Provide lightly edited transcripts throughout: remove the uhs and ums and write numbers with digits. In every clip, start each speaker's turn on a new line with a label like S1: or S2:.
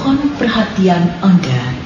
S1: Mohon perhatian Anda.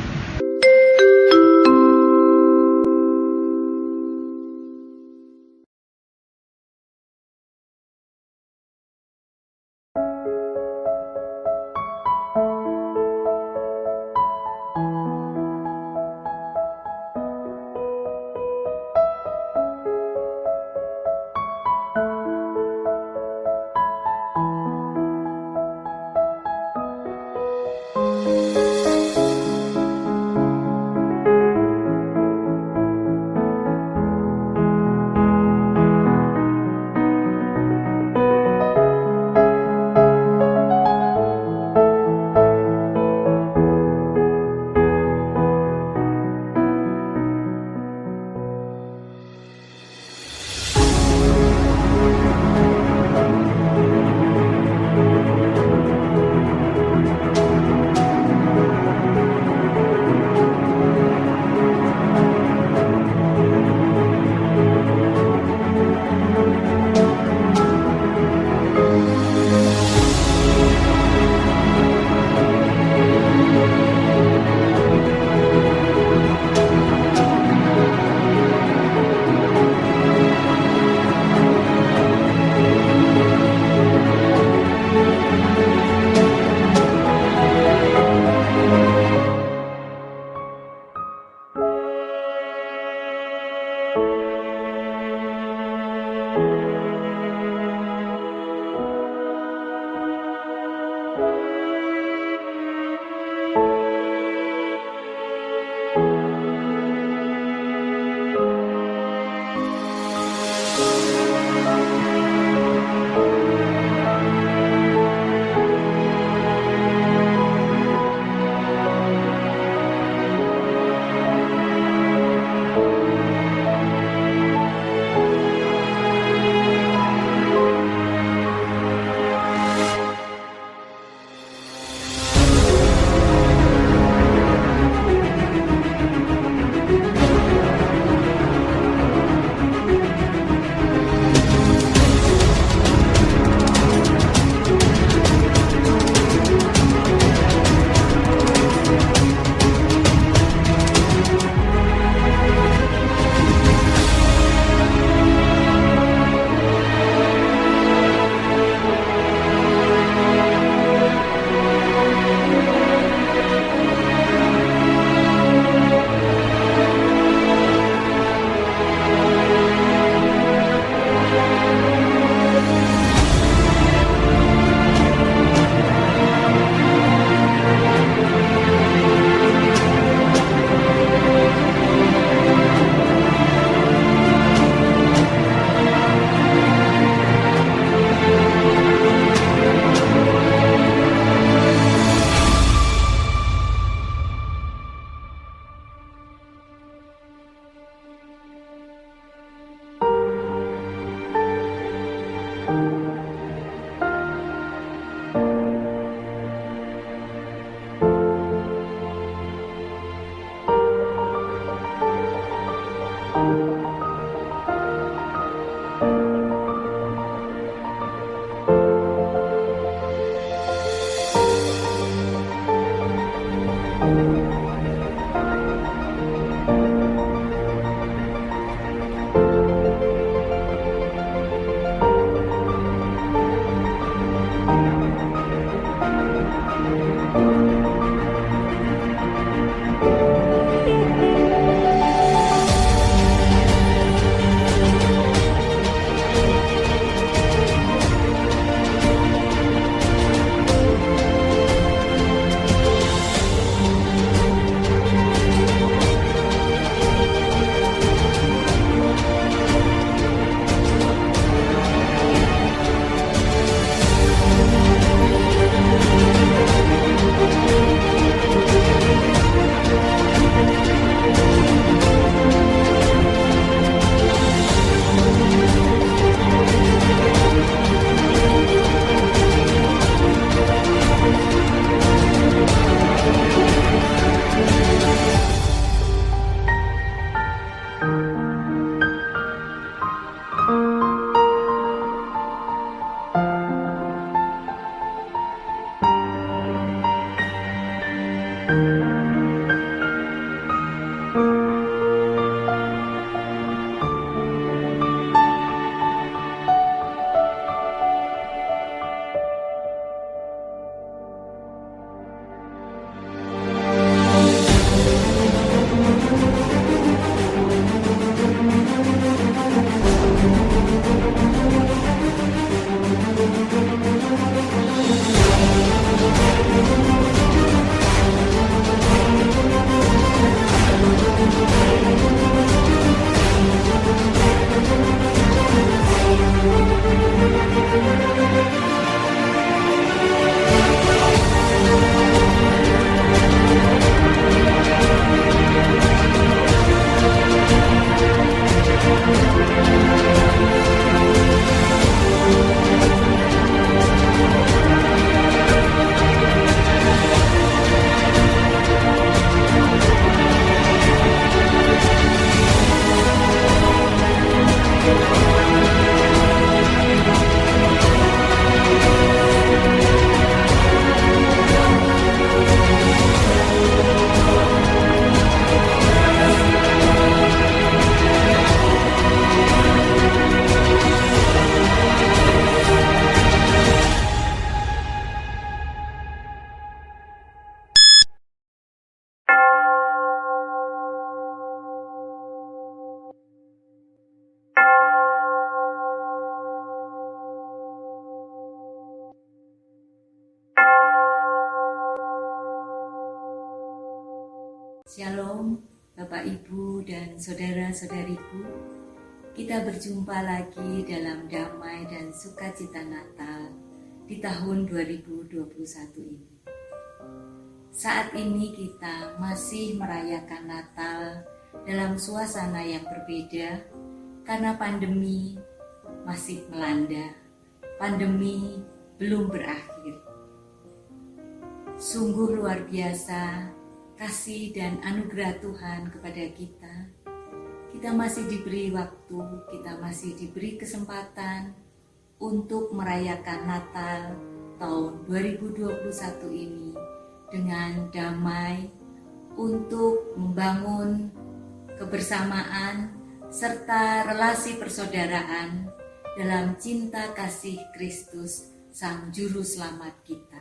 S2: Shalom Bapak Ibu dan saudara-saudariku. Kita berjumpa lagi dalam damai dan sukacita Natal di tahun 2021 ini. Saat ini kita masih merayakan Natal dalam suasana yang berbeda karena pandemi masih melanda. Pandemi belum berakhir. Sungguh luar biasa kasih dan anugerah Tuhan kepada kita. Kita masih diberi waktu, kita masih diberi kesempatan untuk merayakan Natal tahun 2021 ini dengan damai, untuk membangun kebersamaan serta relasi persaudaraan dalam cinta kasih Kristus Sang Juru Selamat kita.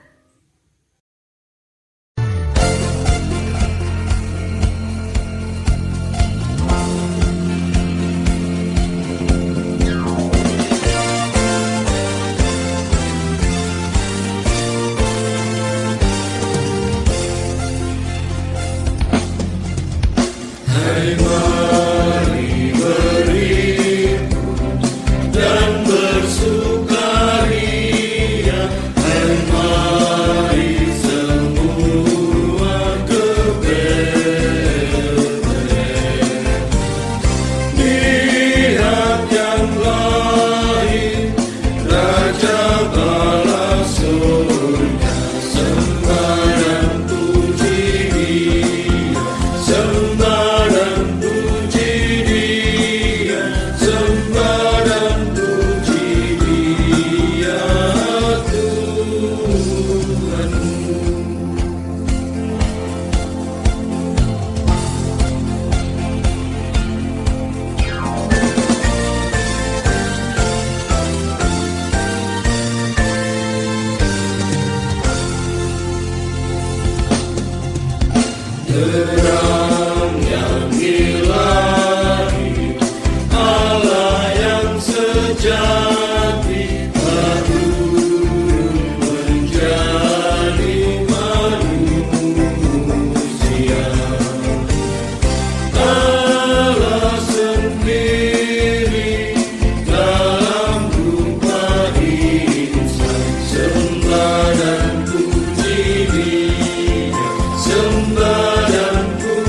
S3: Mari beribu dan bersukaria, mari semua ke Betlehem. Lihat yang lain, Raja bala surga, sembah dan puji Dia, sembah dan puji Dia, sembah dan puji Dia, Tuhanmu. Terang yang ilahi, Allah yang sejati, turun menjadi manusia. Allah sendiri dalam rupa insan, sembah dan puji Dia, sembah dan puji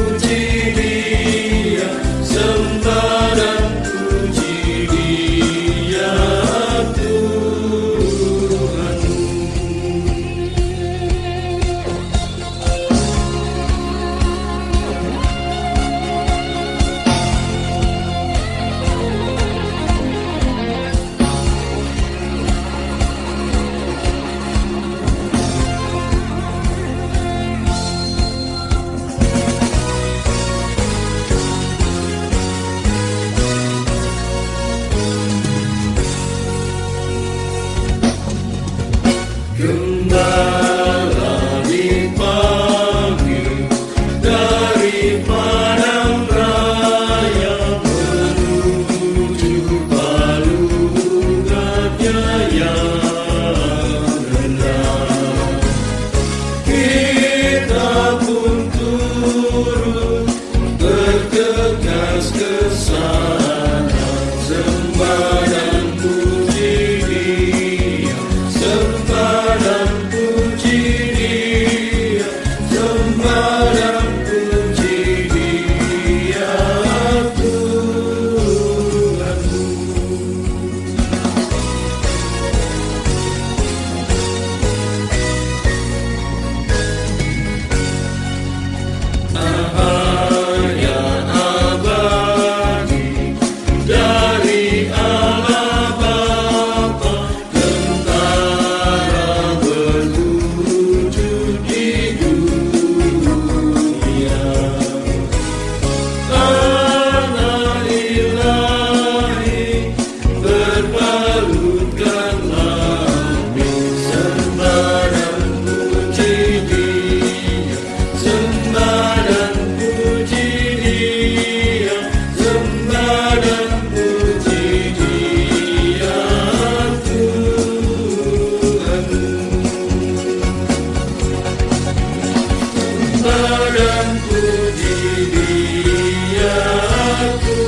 S3: Sembah dan puji Dia Tuhanku.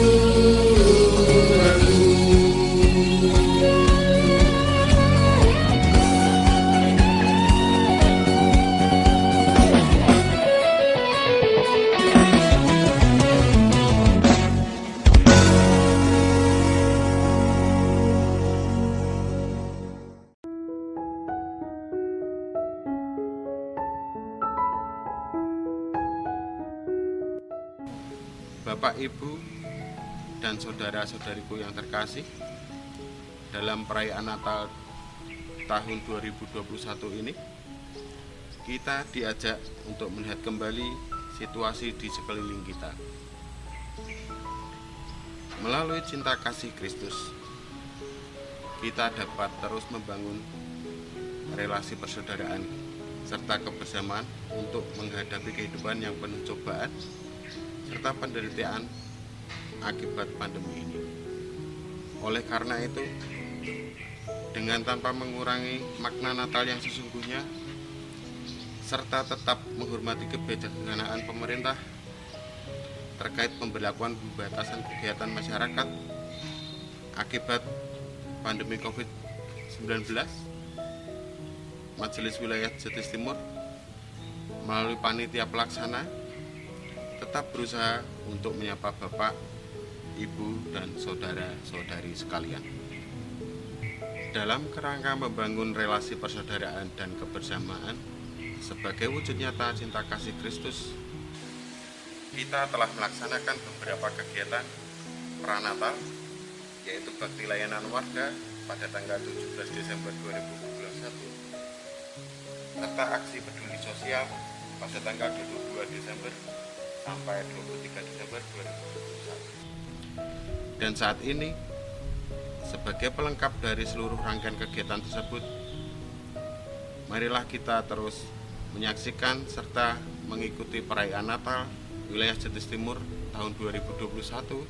S4: Bapak, Ibu, dan saudara-saudariku yang terkasih, dalam perayaan Natal tahun 2021 ini, kita diajak untuk melihat kembali situasi di sekeliling kita. Melalui cinta kasih Kristus, kita dapat terus membangun relasi persaudaraan serta kebersamaan untuk menghadapi kehidupan yang penuh cobaan serta penderitaan akibat pandemi ini. Oleh karena itu, dengan tanpa mengurangi makna Natal yang sesungguhnya, serta tetap menghormati kebijaksanaan pemerintah terkait pemberlakuan pembatasan kegiatan masyarakat akibat pandemi COVID-19, Majelis Wilayah Jetis Timur melalui panitia pelaksana tetap berusaha untuk menyapa Bapak, Ibu, dan saudara-saudari sekalian. Dalam kerangka membangun relasi persaudaraan dan kebersamaan sebagai wujud nyata cinta kasih Kristus, kita telah melaksanakan beberapa kegiatan pranatal, yaitu bakti layanan warga pada tanggal 17 Desember 2021, serta aksi peduli sosial pada tanggal 22 Desember sampai 23 Desember 2021. Dan saat ini, sebagai pelengkap dari seluruh rangkaian kegiatan tersebut, marilah kita terus menyaksikan serta mengikuti perayaan Natal Wilayah Jetis Timur tahun 2021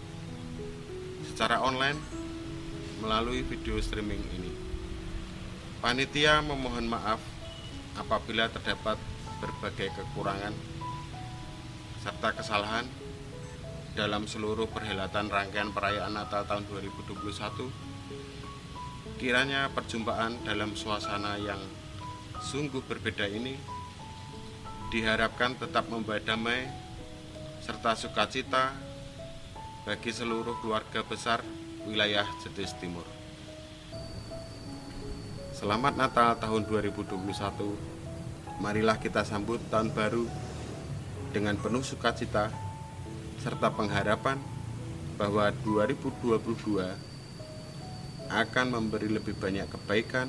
S4: secara online melalui video streaming ini. Panitia memohon maaf apabila terdapat berbagai kekurangan serta kesalahan dalam seluruh perhelatan rangkaian perayaan Natal tahun 2021. Kiranya perjumpaan dalam suasana yang sungguh berbeda ini diharapkan tetap membawa damai serta sukacita bagi seluruh keluarga besar wilayah Jetis Timur. Selamat Natal tahun 2021. Marilah kita sambut tahun baru dengan penuh sukacita serta pengharapan bahwa 2022 akan memberi lebih banyak kebaikan,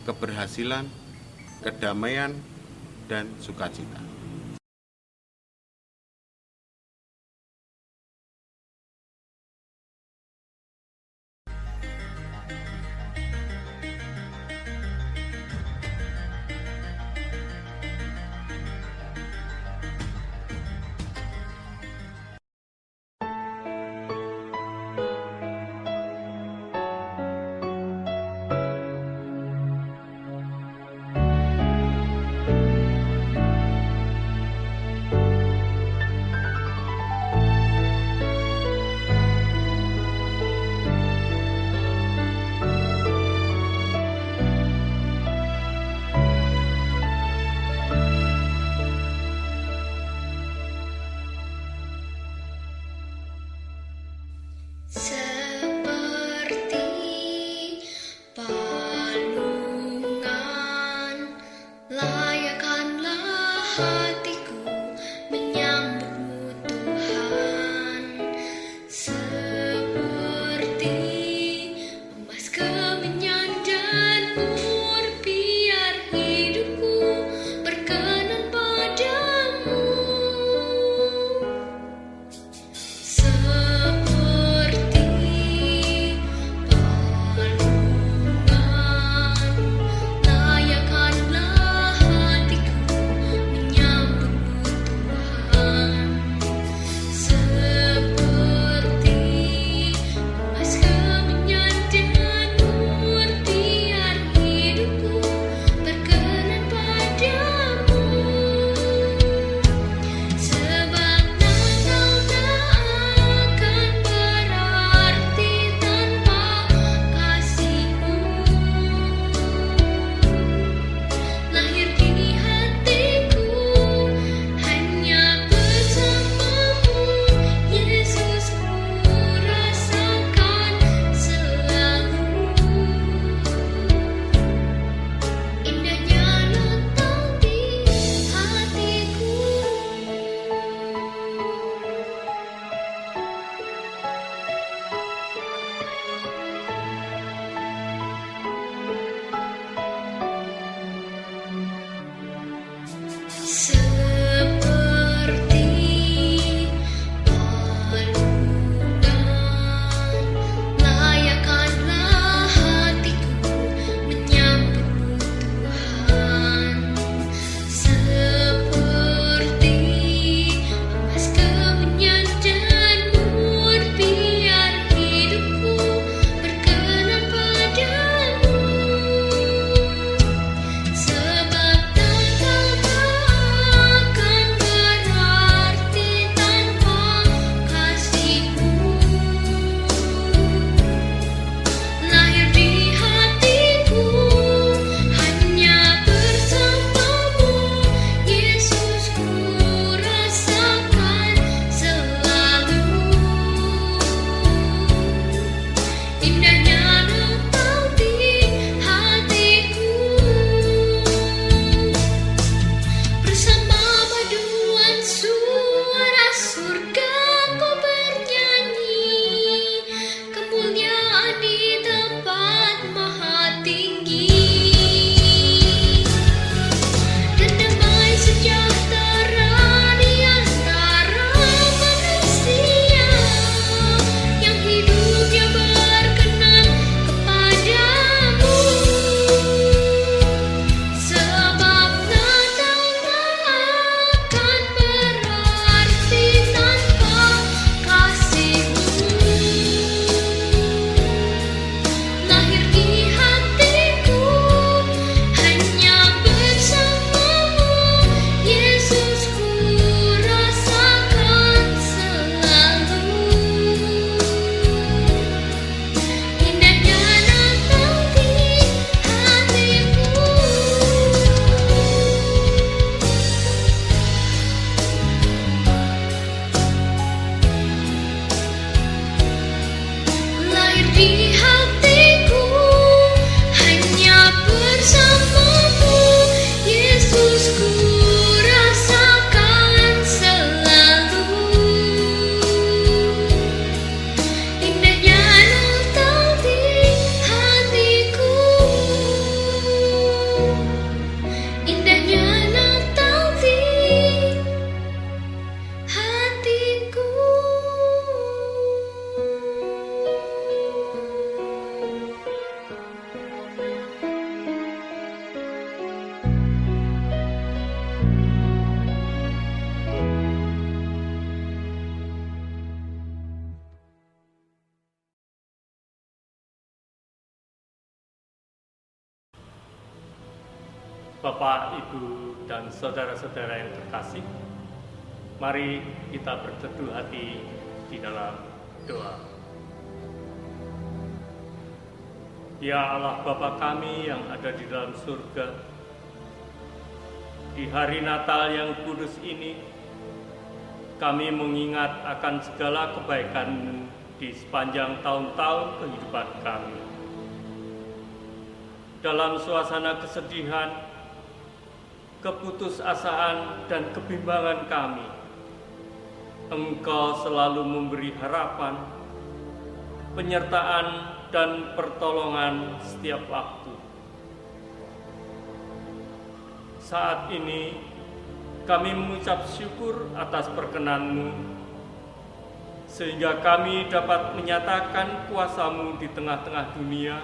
S4: keberhasilan, kedamaian, dan sukacita.
S5: saudara-saudara yang terkasih, mari kita berteduh hati di dalam doa. Ya Allah Bapa kami yang ada di dalam surga, di hari Natal yang kudus ini, kami mengingat akan segala kebaikan-Mu di sepanjang tahun-tahun kehidupan kami. Dalam suasana kesedihan, keputusasaan, dan kebimbangan kami, Engkau selalu memberi harapan, penyertaan, dan pertolongan setiap waktu. Saat ini, kami mengucap syukur atas perkenan-Mu, sehingga kami dapat menyatakan kuasa-Mu di tengah-tengah dunia,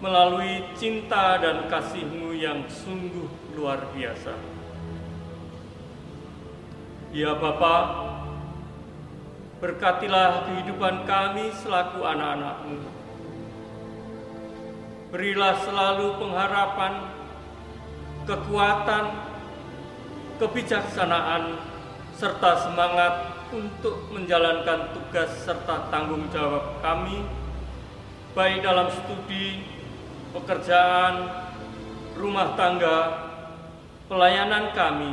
S5: melalui cinta dan kasih-Mu yang sungguh luar biasa. Ya Bapa, berkatilah kehidupan kami selaku anak-anak-Mu. Berilah selalu pengharapan, kekuatan, kebijaksanaan, serta semangat untuk menjalankan tugas serta tanggung jawab kami, baik dalam studi, pekerjaan, rumah tangga, pelayanan kami,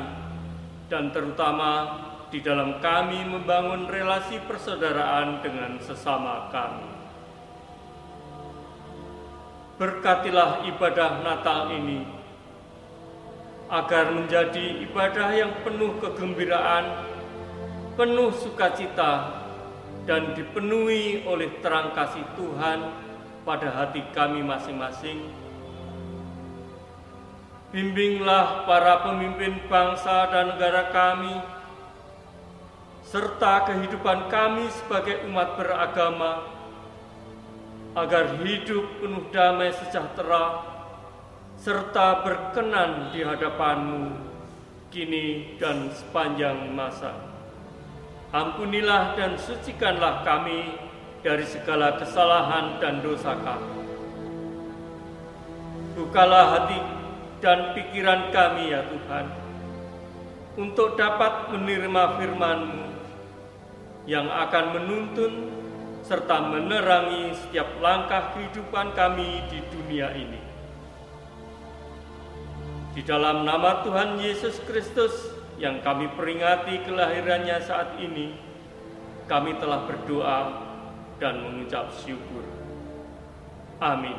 S5: dan terutama di dalam kami membangun relasi persaudaraan dengan sesama kami. Berkatilah ibadah Natal ini, agar menjadi ibadah yang penuh kegembiraan, penuh sukacita, dan dipenuhi oleh terang kasih Tuhan pada hati kami masing-masing. Bimbinglah para pemimpin bangsa dan negara kami, serta kehidupan kami sebagai umat beragama, agar hidup penuh damai sejahtera, serta berkenan di hadapan-Mu, kini dan sepanjang masa. Ampunilah dan sucikanlah kami dari segala kesalahan dan dosa kami. Bukalah hati dan pikiran kami ya Tuhan, untuk dapat menerima firman-Mu yang akan menuntun serta menerangi setiap langkah kehidupan kami di dunia ini. Di dalam nama Tuhan Yesus Kristus yang kami peringati kelahirannya saat ini, kami telah berdoa dan mengucap syukur. Amin.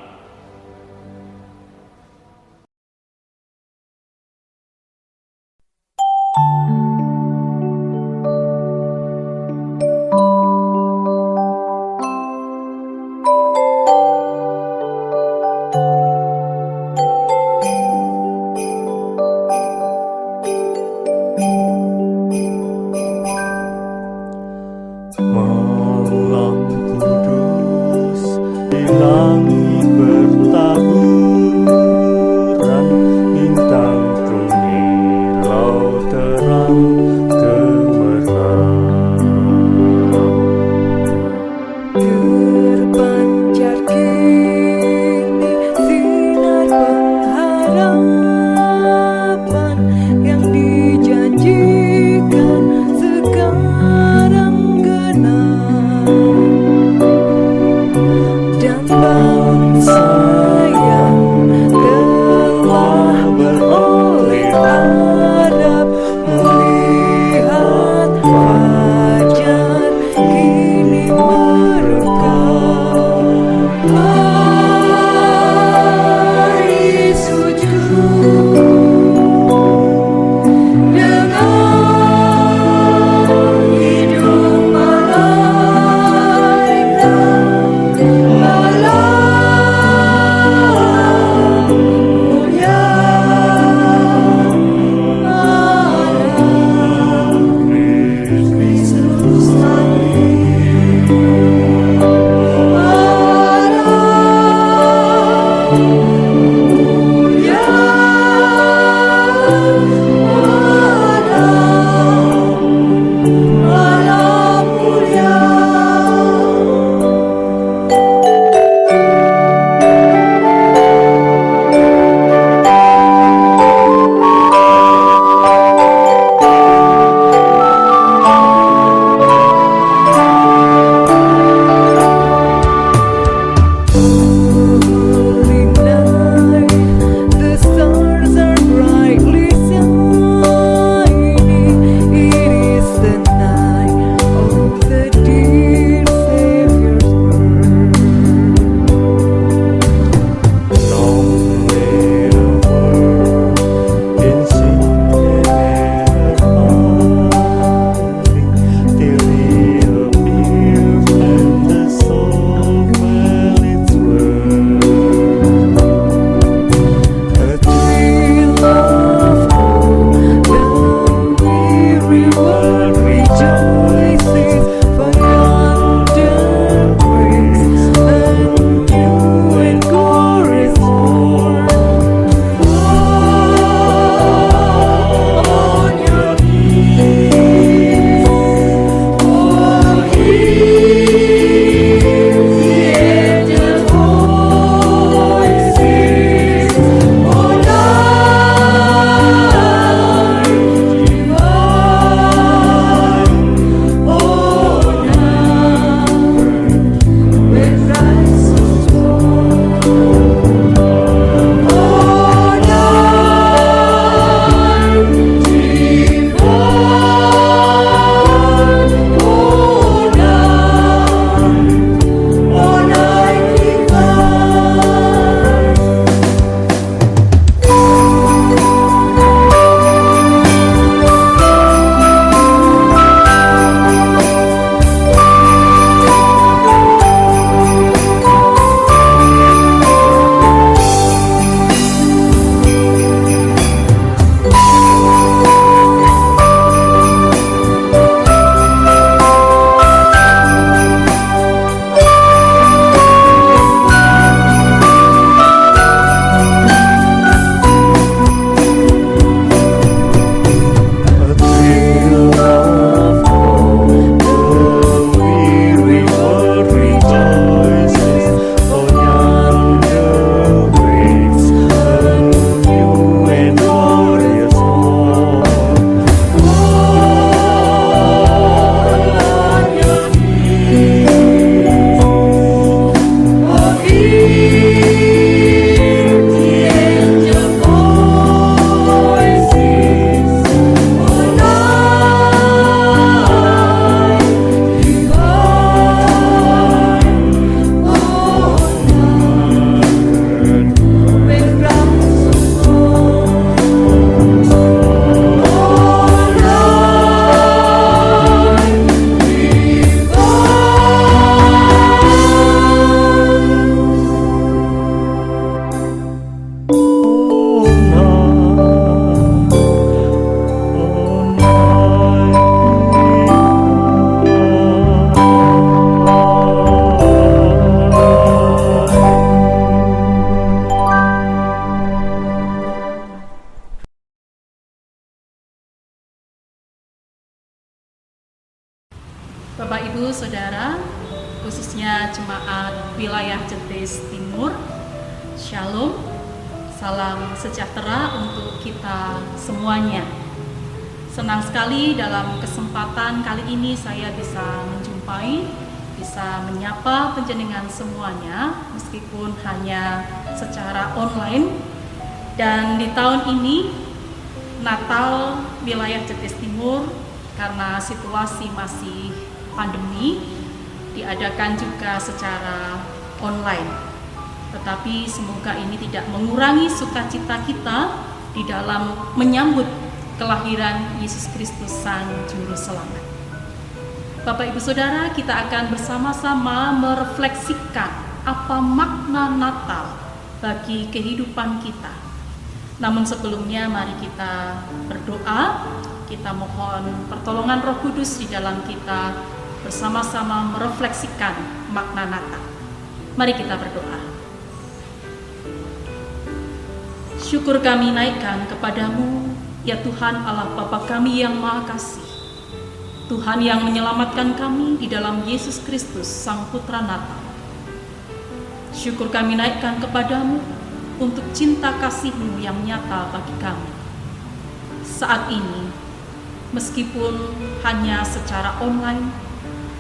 S6: Bintang kuning laut terang Bapak Ibu Saudara, khususnya jemaat wilayah Jetis Timur, Shalom, salam sejahtera untuk kita semuanya. Senang sekali dalam kesempatan kali ini saya bisa bisa menyapa panjenengan semuanya meskipun hanya secara online. Dan di tahun ini Natal wilayah Jetis Timur karena situasi masih pandemi diadakan juga secara online. Tetapi semoga ini tidak mengurangi sukacita kita di dalam menyambut kelahiran Yesus Kristus Sang Juru Selamat. Bapak Ibu Saudara, kita akan bersama-sama merefleksikan apa makna Natal bagi kehidupan kita. Namun sebelumnya mari kita berdoa, kita mohon pertolongan Roh Kudus di dalam kita bersama-sama merefleksikan makna Natal. Mari kita berdoa. Syukur kami naikkan kepadamu, ya Tuhan Allah Bapa kami yang Maha Kasih. Tuhan yang menyelamatkan kami di dalam Yesus Kristus, Sang Putra Natal. Syukur kami naikkan kepadamu untuk cinta kasih-Mu yang nyata bagi kami. Saat ini, meskipun hanya secara online,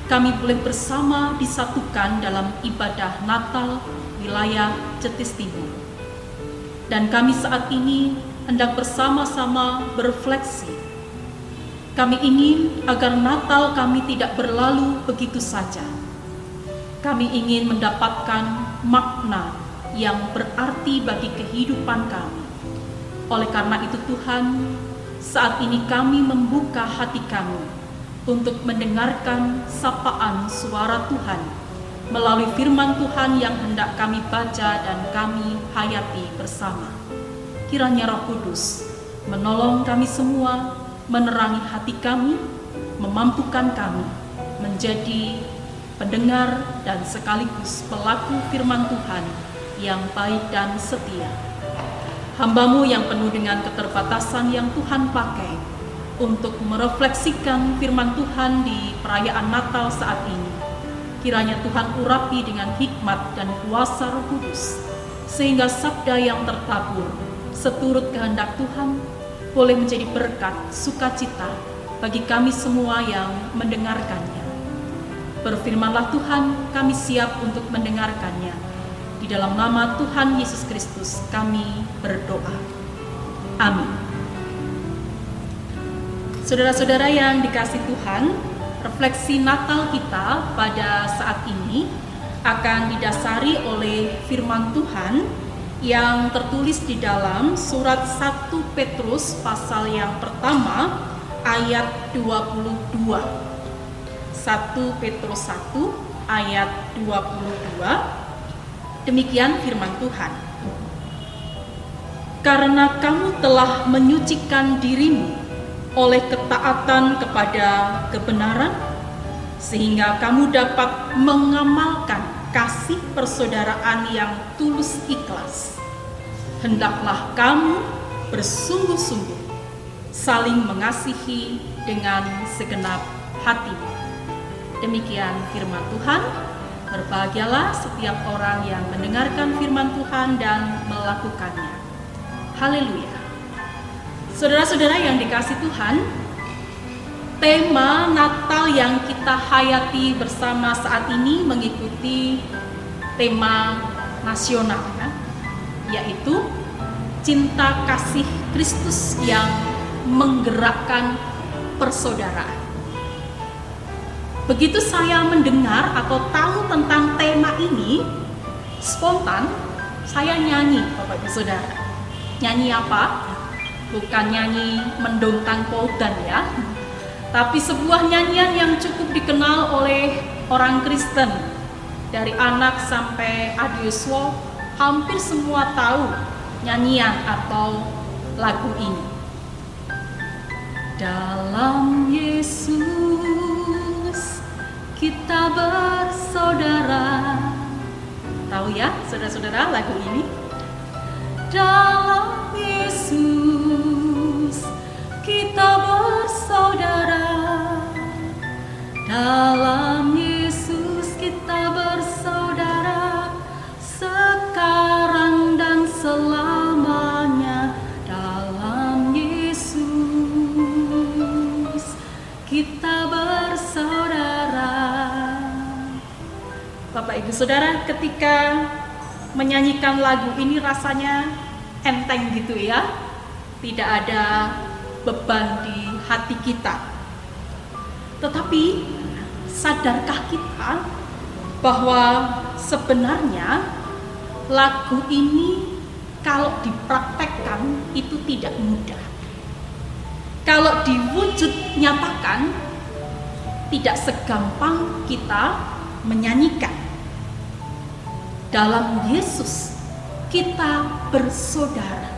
S6: kami boleh bersama disatukan dalam ibadah Natal wilayah Jetis Timur. Dan kami saat ini hendak bersama-sama berefleksi. Kami ingin agar Natal kami tidak berlalu begitu saja. Kami ingin mendapatkan makna yang berarti bagi kehidupan kami. Oleh karena itu Tuhan, saat ini kami membuka hati kami untuk mendengarkan sapaan suara Tuhan melalui firman Tuhan yang hendak kami baca dan kami hayati bersama. Kiranya Roh Kudus menolong kami semua, menerangi hati kami, memampukan kami menjadi pendengar dan sekaligus pelaku firman Tuhan yang baik dan setia. Hamba-Mu yang penuh dengan keterbatasan yang Tuhan pakai untuk merefleksikan firman Tuhan di perayaan Natal saat ini. Kiranya Tuhan urapi dengan hikmat dan kuasa Roh Kudus, sehingga sabda yang tertabur seturut kehendak Tuhan boleh menjadi berkat sukacita bagi kami semua yang mendengarkannya. Berfirmanlah Tuhan, kami siap untuk mendengarkannya. Di dalam nama Tuhan Yesus Kristus kami berdoa. Amin. Saudara-saudara yang dikasih Tuhan, refleksi Natal kita pada saat ini akan didasari oleh firman Tuhan yang tertulis di dalam surat 1 Petrus pasal yang pertama ayat 22. 1 Petrus 1 ayat 22. Demikian firman Tuhan. Karena kamu telah menyucikan dirimu oleh ketaatan kepada kebenaran, sehingga kamu dapat mengamalkan kasih persaudaraan yang tulus ikhlas. Hendaklah kamu bersungguh-sungguh saling mengasihi dengan segenap hati. Demikian firman Tuhan. Berbahagialah setiap orang yang mendengarkan firman Tuhan dan melakukannya. Haleluya. Saudara-saudara yang dikasih Tuhan, tema Natal yang kita hayati bersama saat ini mengikuti tema nasional, yaitu cinta kasih Kristus yang menggerakkan persaudaraan. Begitu saya mendengar atau tahu tentang tema ini, spontan saya nyanyi, Bapak Ibu Saudara. Nyanyi apa? Bukan nyanyi mendongkang poldan ya, tapi sebuah nyanyian yang cukup dikenal oleh orang Kristen. Dari anak sampai adiuswa, hampir semua tahu nyanyian atau lagu ini. Dalam Yesus kita bersaudara. Tahu ya saudara-saudara lagu ini? Dalam Yesus kita bersaudara, dalam Bapak Ibu Saudara, ketika menyanyikan lagu ini rasanya enteng gitu ya, tidak ada beban di hati kita. Tetapi sadarkah kita bahwa sebenarnya lagu ini kalau dipraktekkan itu tidak mudah. Kalau diwujud nyatakan tidak segampang kita menyanyikan. Dalam Yesus kita bersaudara.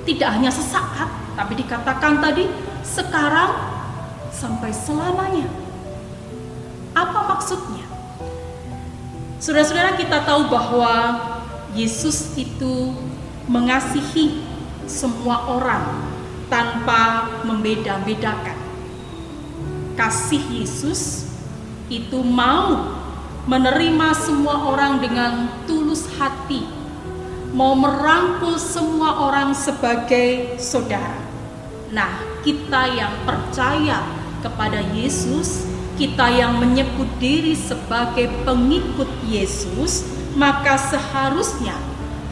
S6: Tidak hanya sesaat, tapi dikatakan tadi sekarang sampai selamanya. Apa maksudnya? Saudara-saudara, kita tahu bahwa Yesus itu mengasihi semua orang tanpa membeda-bedakan. Kasih Yesus itu mau menerima semua orang dengan tulus hati, mau merangkul semua orang sebagai saudara. Nah, kita yang percaya kepada Yesus, kita yang menyebut diri sebagai pengikut Yesus, maka seharusnya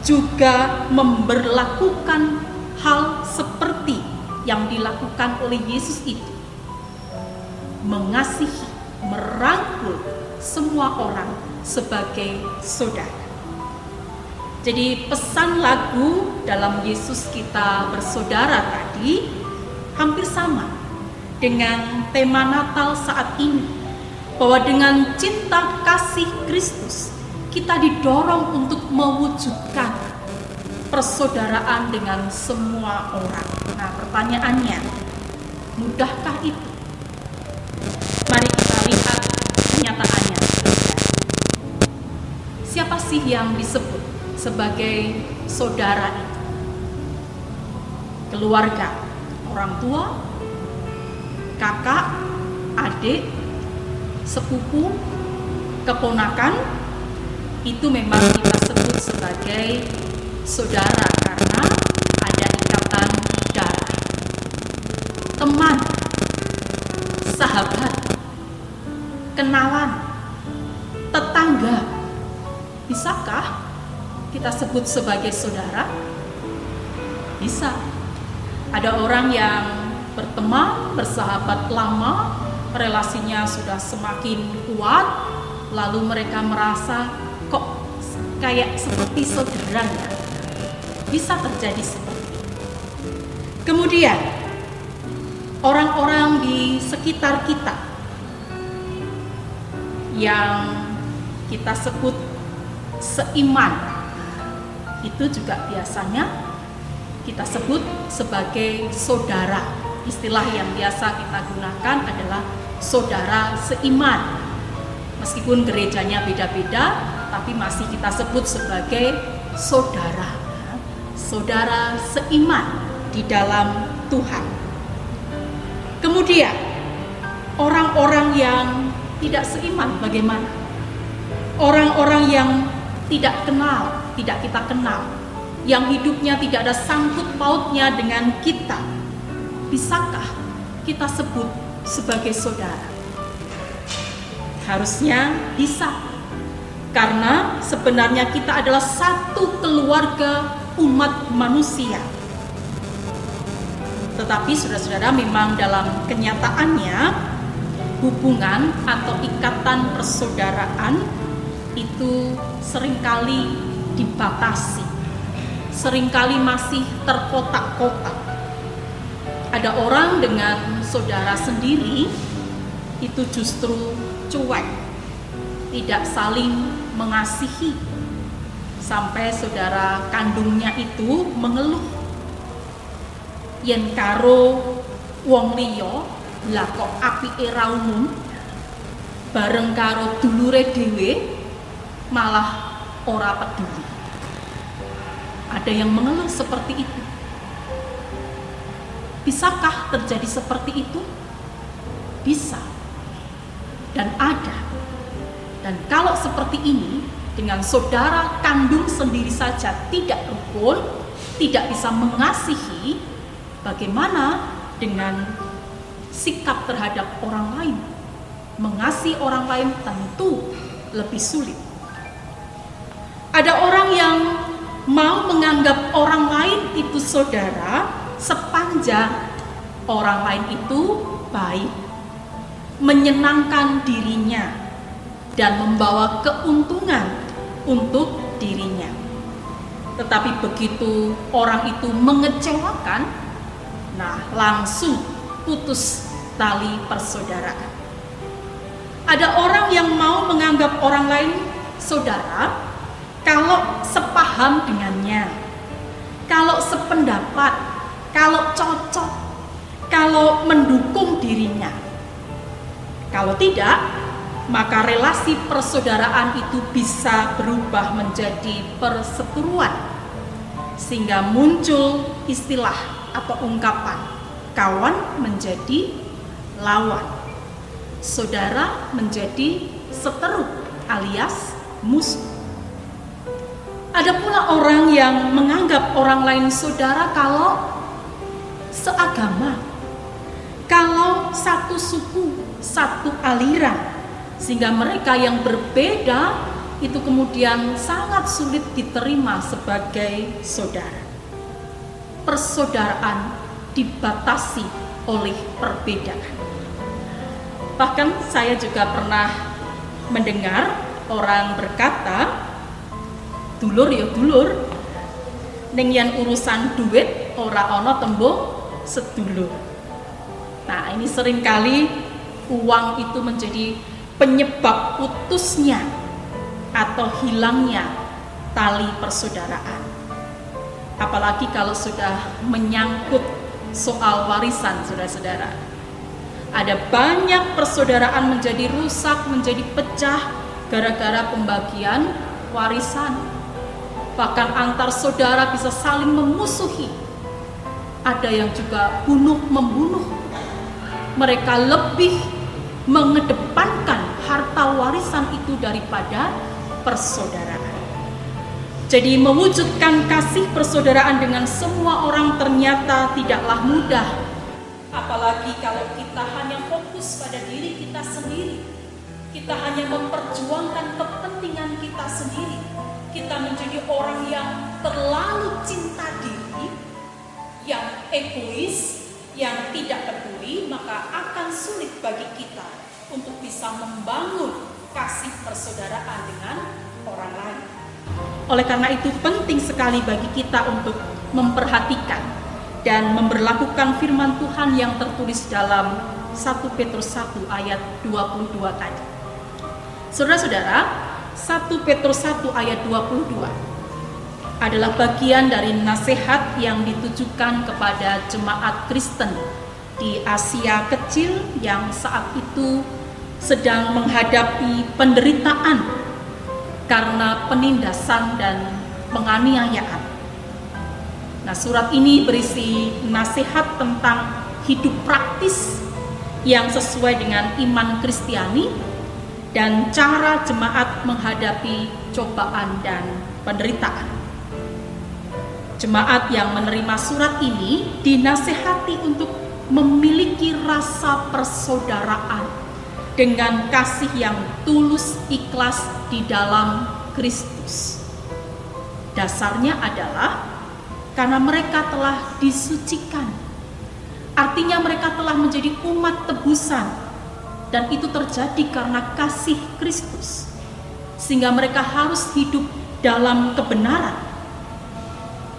S6: juga memberlakukan hal seperti yang dilakukan oleh Yesus itu. Mengasihi, merangkul semua orang sebagai saudara. Jadi pesan lagu dalam Yesus kita bersaudara tadi hampir sama dengan tema Natal saat ini, bahwa dengan cinta kasih Kristus kita didorong untuk mewujudkan persaudaraan dengan semua orang. Nah, pertanyaannya, mudahkah itu? Mari kita lihat kenyataannya. Siapa sih yang disebut sebagai saudara itu? Keluarga, orang tua, kakak, adik, sepupu, keponakan, itu memang kita sebut sebagai saudara karena ada ikatan darah. Teman, sahabat, kenalan, tetangga, bisakah kita sebut sebagai saudara? Bisa. Ada orang yang berteman, bersahabat lama, relasinya sudah semakin kuat, lalu mereka merasa kok kayak seperti saudaranya. Bisa terjadi seperti itu. Kemudian orang-orang di sekitar kita yang kita sebut seiman, itu juga biasanya kita sebut sebagai saudara. Istilah yang biasa kita gunakan adalah saudara seiman. Meskipun gerejanya beda-beda, tapi masih kita sebut sebagai saudara. Saudara seiman di dalam Tuhan. Kemudian orang-orang yang tidak seiman bagaimana? Orang-orang yang tidak kenal, tidak kita kenal, yang hidupnya tidak ada sangkut pautnya dengan kita, bisakah kita sebut sebagai saudara? Harusnya bisa, karena sebenarnya kita adalah satu keluarga umat manusia. Tetapi saudara-saudara, memang dalam kenyataannya hubungan atau ikatan persaudaraan itu seringkali dibatasi, seringkali masih terkotak-kotak. Ada orang dengan saudara sendiri itu justru cuek, tidak saling mengasihi, sampai saudara kandungnya itu mengeluh, yen karo wong liya lah kok apike ra umum, bareng karo dulure dhewe malah ora peduli. Ada yang mengeluh seperti itu. Bisakah terjadi seperti itu? Bisa. Dan ada. Dan kalau seperti ini, dengan saudara kandung sendiri saja tidak rukun, tidak bisa mengasihi, bagaimana dengan sikap terhadap orang lain? Mengasihi orang lain tentu lebih sulit. Ada orang yang mau menganggap orang lain itu saudara sepanjang orang lain itu baik, menyenangkan dirinya, dan membawa keuntungan untuk dirinya. Tetapi begitu orang itu mengecewakan, nah langsung putus tali persaudaraan. Ada orang yang mau menganggap orang lain saudara kalau sepaham dengannya, kalau sependapat, kalau cocok, kalau mendukung dirinya. Kalau tidak, maka relasi persaudaraan itu bisa berubah menjadi perseteruan, sehingga muncul istilah atau ungkapan kawan menjadi lawan, saudara menjadi seteru alias musuh. Ada pula orang yang menganggap orang lain saudara kalau seagama, kalau satu suku, satu aliran, sehingga mereka yang berbeda itu kemudian sangat sulit diterima sebagai saudara. Persaudaraan dibatasi oleh perbedaan. Bahkan saya juga pernah mendengar orang berkata, dulur ya dulur, ning yen urusan duit ora ana tembung sedulur. Nah, ini seringkali uang itu menjadi penyebab putusnya atau hilangnya tali persaudaraan. Apalagi kalau sudah menyangkut soal warisan, saudara-saudara. Ada banyak persaudaraan menjadi rusak, menjadi pecah gara-gara pembagian warisan. Bahkan antar saudara bisa saling memusuhi. Ada yang juga bunuh-membunuh. Mereka lebih mengedepankan harta warisan itu daripada persaudaraan. Jadi mewujudkan kasih persaudaraan dengan semua orang ternyata tidaklah mudah. Apalagi kalau kita hanya fokus pada diri kita sendiri. Kita hanya memperjuangkan kepentingan kita sendiri. Kita menjadi orang yang terlalu cinta diri, yang egois, yang tidak peduli, maka akan sulit bagi kita untuk bisa membangun kasih persaudaraan dengan orang lain. Oleh karena itu penting sekali bagi kita untuk memperhatikan dan memberlakukan firman Tuhan yang tertulis dalam 1 Petrus 1 ayat 22 tadi. Saudara-saudara, 1 Petrus 1 ayat 22 adalah bagian dari nasihat yang ditujukan kepada jemaat Kristen di Asia Kecil yang saat itu sedang menghadapi penderitaan karena penindasan dan penganiayaan. Nah, surat ini berisi nasihat tentang hidup praktis yang sesuai dengan iman Kristiani dan cara jemaat menghadapi cobaan dan penderitaan. Jemaat yang menerima surat ini dinasihati untuk memiliki rasa persaudaraan dengan kasih yang tulus ikhlas di dalam Kristus. Dasarnya adalah karena mereka telah disucikan. Artinya mereka telah menjadi umat tebusan. Dan itu terjadi karena kasih Kristus. Sehingga mereka harus hidup dalam kebenaran.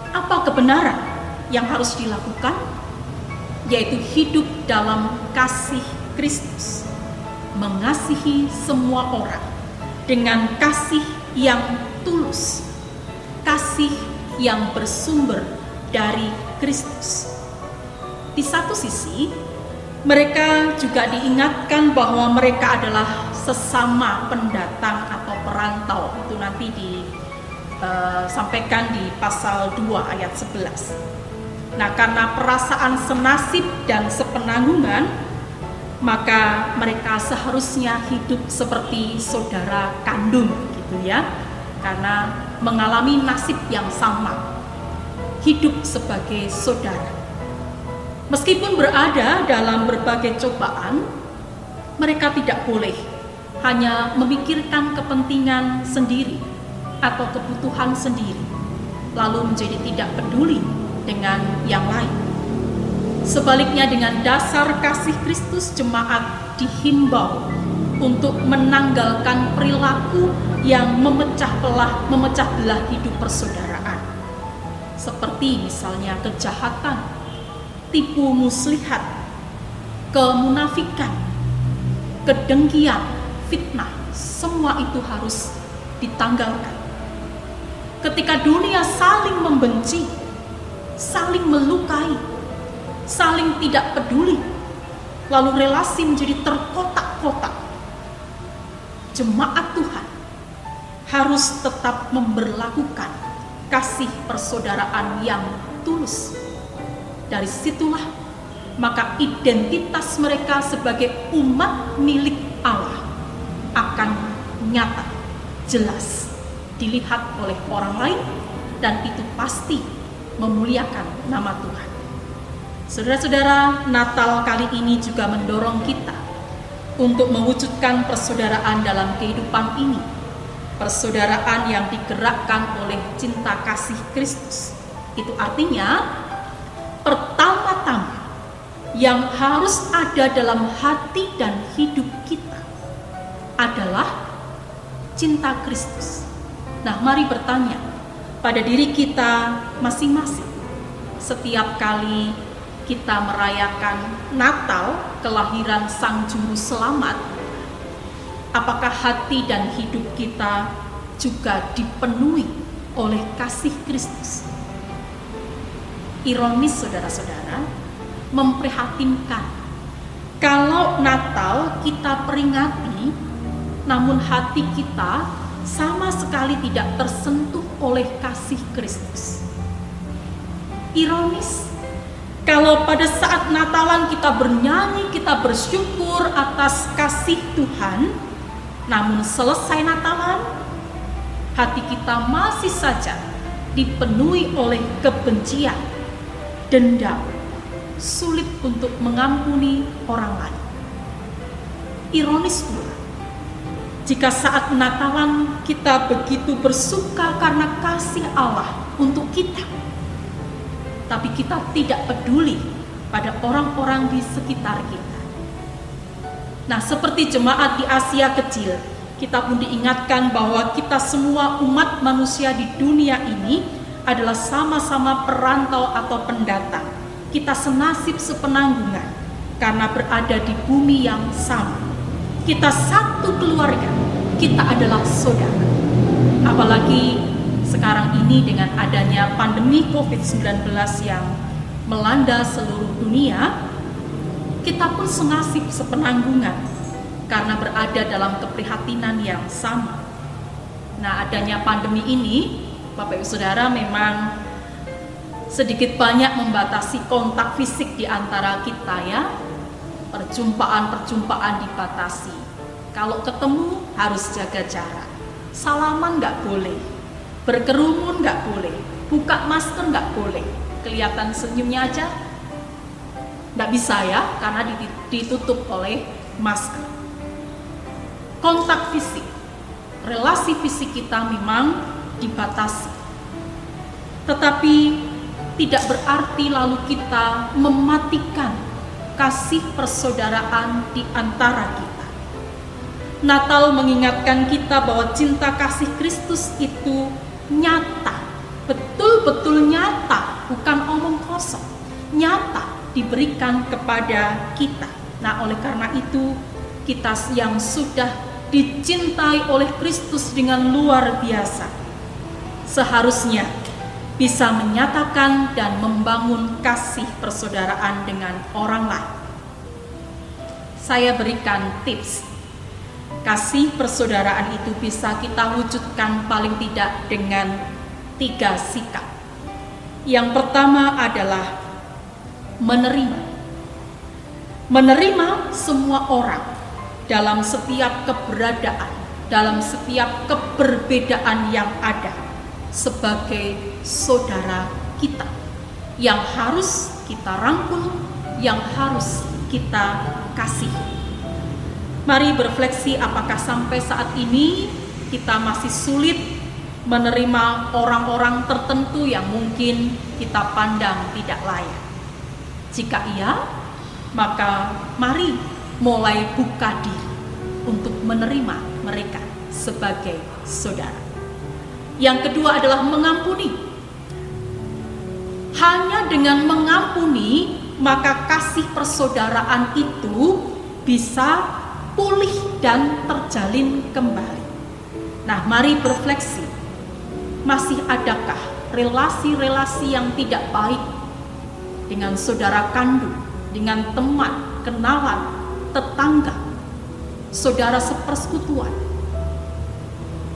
S6: Apa kebenaran yang harus dilakukan? Yaitu hidup dalam kasih Kristus. Mengasihi semua orang dengan kasih yang tulus. Kasih yang bersumber dari Kristus. Di satu sisi, mereka juga diingatkan bahwa mereka adalah sesama pendatang atau perantau. Itu nanti disampaikan di pasal 2 ayat 11. Nah, karena perasaan senasib dan sepenanggungan, maka mereka seharusnya hidup seperti saudara kandung, gitu ya. Karena mengalami nasib yang sama. Hidup sebagai saudara. Meskipun berada dalam berbagai cobaan, mereka tidak boleh hanya memikirkan kepentingan sendiri atau kebutuhan sendiri, lalu menjadi tidak peduli dengan yang lain. Sebaliknya, dengan dasar kasih Kristus, jemaat dihimbau untuk menanggalkan perilaku yang memecah belah hidup persaudaraan, seperti misalnya kejahatan, tipu muslihat, kemunafikan, kedengkian, fitnah. Semua itu harus ditanggalkan. Ketika dunia saling membenci, saling melukai, saling tidak peduli, lalu relasi menjadi terkotak-kotak, jemaat Tuhan harus tetap memberlakukan kasih persaudaraan yang tulus. Dari situlah maka identitas mereka sebagai umat milik Allah akan nyata, jelas dilihat oleh orang lain, dan itu pasti memuliakan nama Tuhan. Saudara-saudara, Natal kali ini juga mendorong kita untuk mewujudkan persaudaraan dalam kehidupan ini. Persaudaraan yang digerakkan oleh cinta kasih Kristus. Itu artinya, pertama-tama yang harus ada dalam hati dan hidup kita adalah cinta Kristus. Nah, mari bertanya pada diri kita masing-masing. Setiap kali kita merayakan Natal, kelahiran Sang Juru Selamat, apakah hati dan hidup kita juga dipenuhi oleh kasih Kristus? Ironis, saudara-saudara, memprihatinkan. Kalau Natal kita peringati, namun hati kita sama sekali tidak tersentuh oleh kasih Kristus. Ironis, kalau pada saat Natalan kita bernyanyi, kita bersyukur atas kasih Tuhan, namun selesai Natalan, hati kita masih saja dipenuhi oleh kebencian, dendam, sulit untuk mengampuni orang lain. Ironis pula, jika saat Natalan kita begitu bersuka karena kasih Allah untuk kita, tapi kita tidak peduli pada orang-orang di sekitar kita. Nah, seperti jemaat di Asia Kecil, kita pun diingatkan bahwa kita semua umat manusia di dunia ini adalah sama-sama perantau atau pendatang. Kita senasib sepenanggungan karena berada di bumi yang sama. Kita satu keluarga, kita adalah saudara. Apalagi sekarang ini dengan adanya pandemi COVID-19 yang melanda seluruh dunia, kita pun senasib sepenanggungan karena berada dalam keprihatinan yang sama. Nah, adanya pandemi ini, Bapak Ibu Saudara, memang sedikit banyak membatasi kontak fisik di antara kita ya. Perjumpaan-perjumpaan dibatasi. Kalau ketemu harus jaga jarak. Salaman nggak boleh. Berkerumun nggak boleh, buka masker nggak boleh, kelihatan senyumnya aja nggak bisa ya, karena ditutup oleh masker. Kontak fisik, relasi fisik kita memang dibatasi, tetapi tidak berarti lalu kita mematikan kasih persaudaraan di antara kita. Natal mengingatkan kita bahwa cinta kasih Kristus itu nyata, betul-betul nyata, bukan omong kosong, nyata diberikan kepada kita. Nah, oleh karena itu, kita yang sudah dicintai oleh Kristus dengan luar biasa, seharusnya bisa menyatakan dan membangun kasih persaudaraan dengan orang lain. Saya berikan tips. Kasih persaudaraan itu bisa kita wujudkan paling tidak dengan 3 sikap. Yang pertama adalah menerima. Menerima semua orang dalam setiap keberadaan, dalam setiap keberbedaan yang ada sebagai saudara kita, yang harus kita rangkul, yang harus kita kasihi. Mari berefleksi apakah sampai saat ini kita masih sulit menerima orang-orang tertentu yang mungkin kita pandang tidak layak. Jika iya, maka mari mulai buka diri untuk menerima mereka sebagai saudara. Yang kedua adalah mengampuni. Hanya dengan mengampuni, maka kasih persaudaraan itu bisa pulih dan terjalin kembali. Nah, mari berefleksi. Masih adakah relasi-relasi yang tidak baik dengan saudara kandung, dengan teman, kenalan, tetangga, saudara sepersekutuan?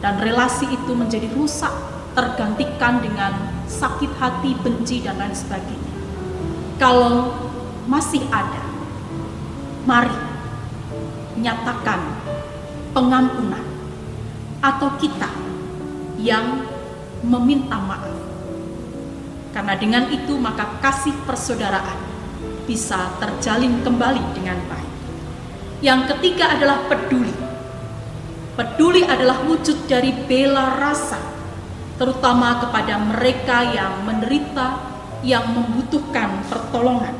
S6: Dan relasi itu menjadi rusak, tergantikan dengan sakit hati, benci, dan lain sebagainya. Kalau masih ada, mari nyatakan pengampunan, atau kita yang meminta maaf. Karena dengan itu maka kasih persaudaraan bisa terjalin kembali dengan baik. Yang ketiga adalah peduli. Peduli adalah wujud dari bela rasa, terutama kepada mereka yang menderita, yang membutuhkan pertolongan.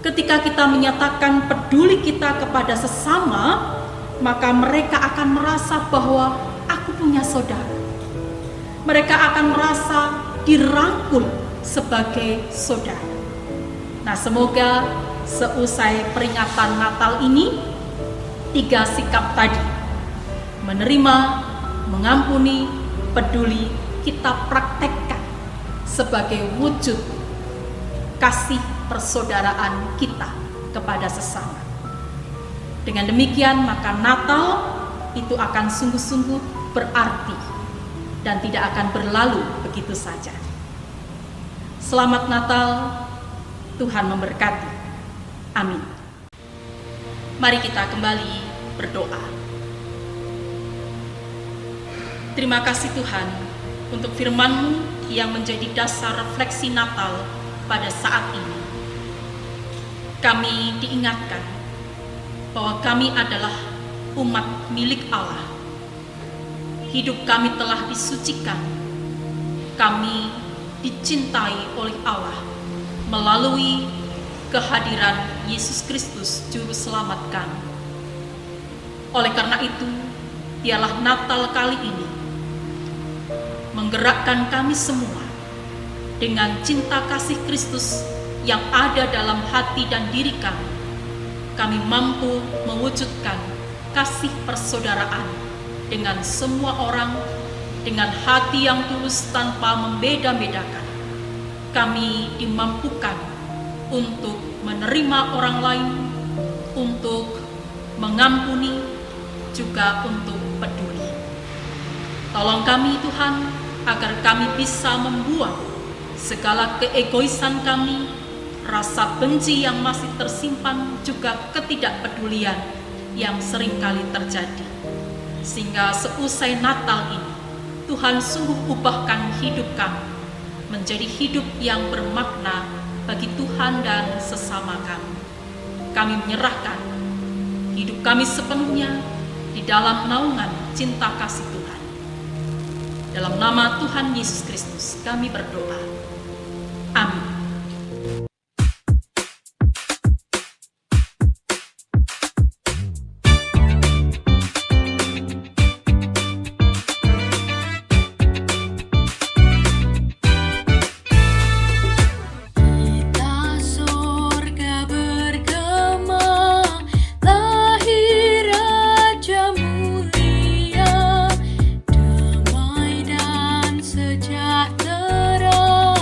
S6: Ketika kita menyatakan peduli kita kepada sesama, maka mereka akan merasa bahwa aku punya saudara. Mereka akan merasa dirangkul sebagai saudara. Nah, semoga seusai peringatan Natal ini, 3 sikap tadi, menerima, mengampuni, peduli, kita praktekkan sebagai wujud kasih persaudaraan kita kepada sesama. Dengan demikian maka Natal itu akan sungguh-sungguh berarti dan tidak akan berlalu begitu saja. Selamat Natal, Tuhan memberkati. Amin. Mari kita kembali berdoa. Terima kasih Tuhan untuk firman-Mu yang menjadi dasar refleksi Natal pada saat ini. Kami diingatkan bahwa kami adalah umat milik Allah. Hidup kami telah disucikan. Kami dicintai oleh Allah melalui kehadiran Yesus Kristus Juru Selamat kami. Oleh karena itu, biarlah Natal kali ini menggerakkan kami semua dengan cinta kasih Kristus yang ada dalam hati dan diri kami. Kami mampu mewujudkan kasih persaudaraan dengan semua orang, dengan hati yang tulus tanpa membeda-bedakan. Kami dimampukan untuk menerima orang lain, untuk mengampuni, juga untuk peduli. Tolong kami Tuhan, agar kami bisa membuang segala keegoisan kami, rasa benci yang masih tersimpan, juga ketidakpedulian yang seringkali terjadi. Sehingga seusai Natal ini, Tuhan sungguh ubahkan hidup kami menjadi hidup yang bermakna bagi Tuhan dan sesama kami. Kami menyerahkan hidup kami sepenuhnya di dalam naungan cinta kasih Tuhan. Dalam nama Tuhan Yesus Kristus kami berdoa. Amin.
S7: Sejahtera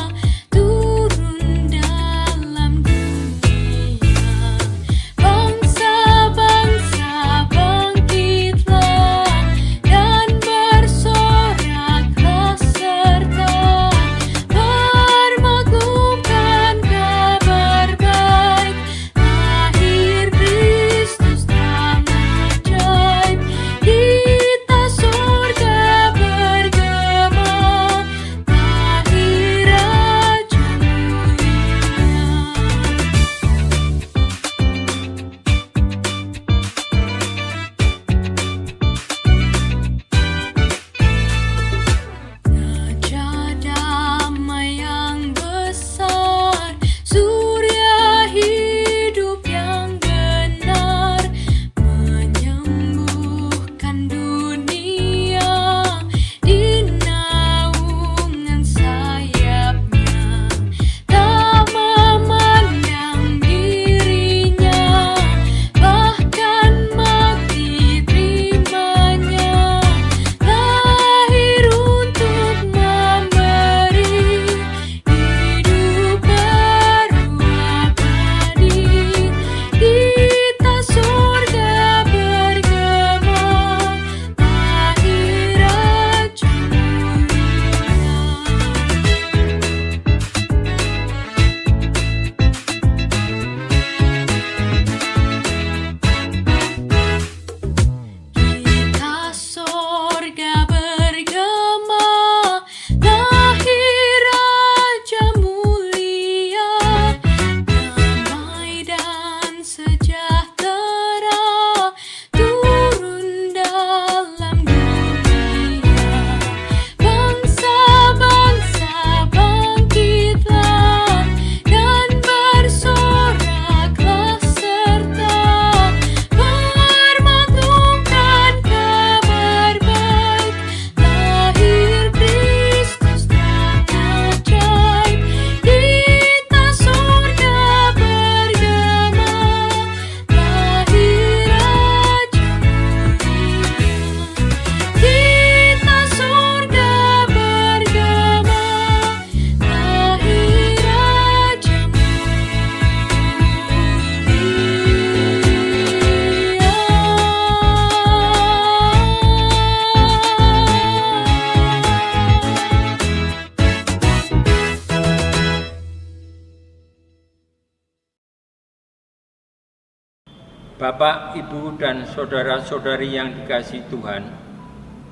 S7: Bapak, Ibu, dan saudara-saudari yang dikasihi Tuhan,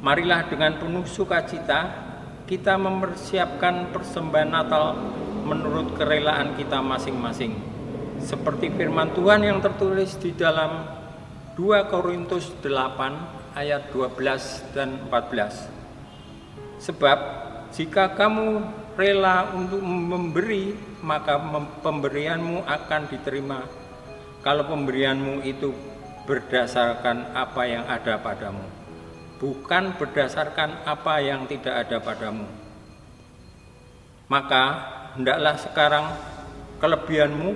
S7: marilah dengan penuh sukacita kita mempersiapkan persembahan Natal menurut kerelaan kita masing-masing. Seperti firman Tuhan yang tertulis di dalam 2 Korintus 8 ayat 12 dan 14. Sebab jika kamu rela untuk memberi, maka pemberianmu akan diterima. Kalau pemberianmu itu berdasarkan apa yang ada padamu, bukan berdasarkan apa yang tidak ada padamu. Maka hendaklah sekarang kelebihanmu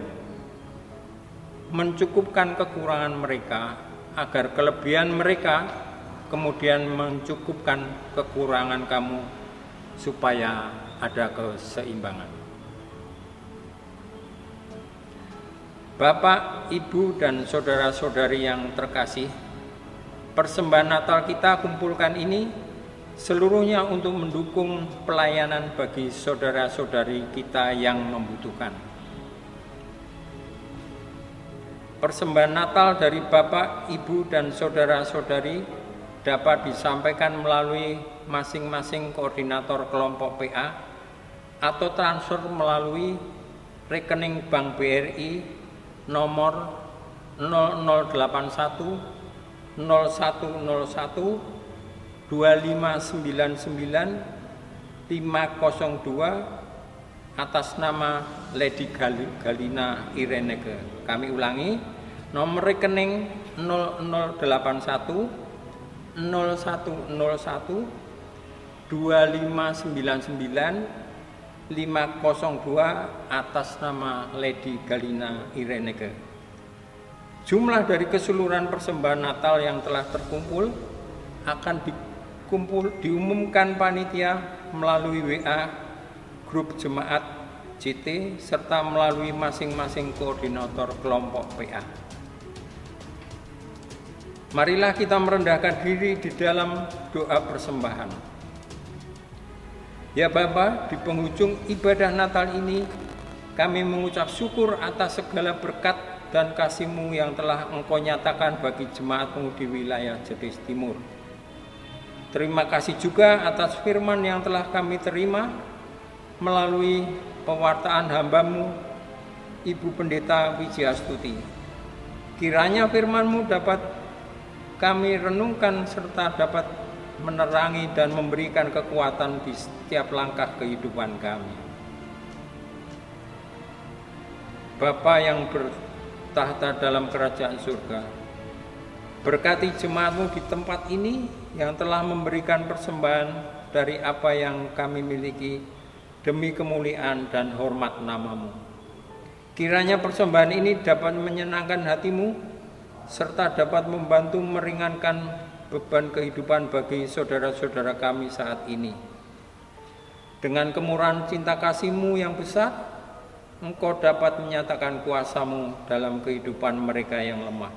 S7: mencukupkan kekurangan mereka, agar kelebihan mereka kemudian mencukupkan kekurangan kamu, supaya ada keseimbangan. Bapak, Ibu, dan saudara-saudari yang terkasih, persembahan Natal kita kumpulkan ini seluruhnya untuk mendukung pelayanan bagi saudara-saudari kita yang membutuhkan. Persembahan Natal dari Bapak, Ibu, dan saudara-saudari dapat disampaikan melalui masing-masing koordinator kelompok PA atau transfer melalui rekening Bank BRI nomor 0081 0101 2599 502 atas nama Lady Galina Irenege. Kami ulangi, nomor rekening 0081 0101 2599 502 atas nama Lady Galina Irenege. Jumlah dari keseluruhan persembahan Natal yang telah terkumpul akan diumumkan panitia melalui WA grup jemaat JT serta melalui masing-masing koordinator kelompok PA. Marilah kita merendahkan diri di dalam doa persembahan. Ya Bapa, di penghujung ibadah Natal ini, kami mengucap syukur atas segala berkat dan kasih-Mu yang telah Engkau nyatakan bagi jemaat-Mu di wilayah Jetis Timur. Terima kasih juga atas firman yang telah kami terima melalui pewartaan hamba-Mu, Ibu Pendeta Wijiastuti. Kiranya firman-Mu dapat kami renungkan serta dapat menerangi dan memberikan kekuatan di setiap langkah kehidupan kami. Bapa yang bertahta dalam kerajaan surga, berkati jemaat-Mu di tempat ini yang telah memberikan persembahan dari apa yang kami miliki demi kemuliaan dan hormat nama-Mu. Kiranya persembahan ini dapat menyenangkan hati-Mu serta dapat membantu meringankan beban kehidupan bagi saudara-saudara kami saat ini. Dengan kemurahan cinta kasih-Mu yang besar, Engkau dapat menyatakan kuasa-Mu dalam kehidupan mereka yang lemah,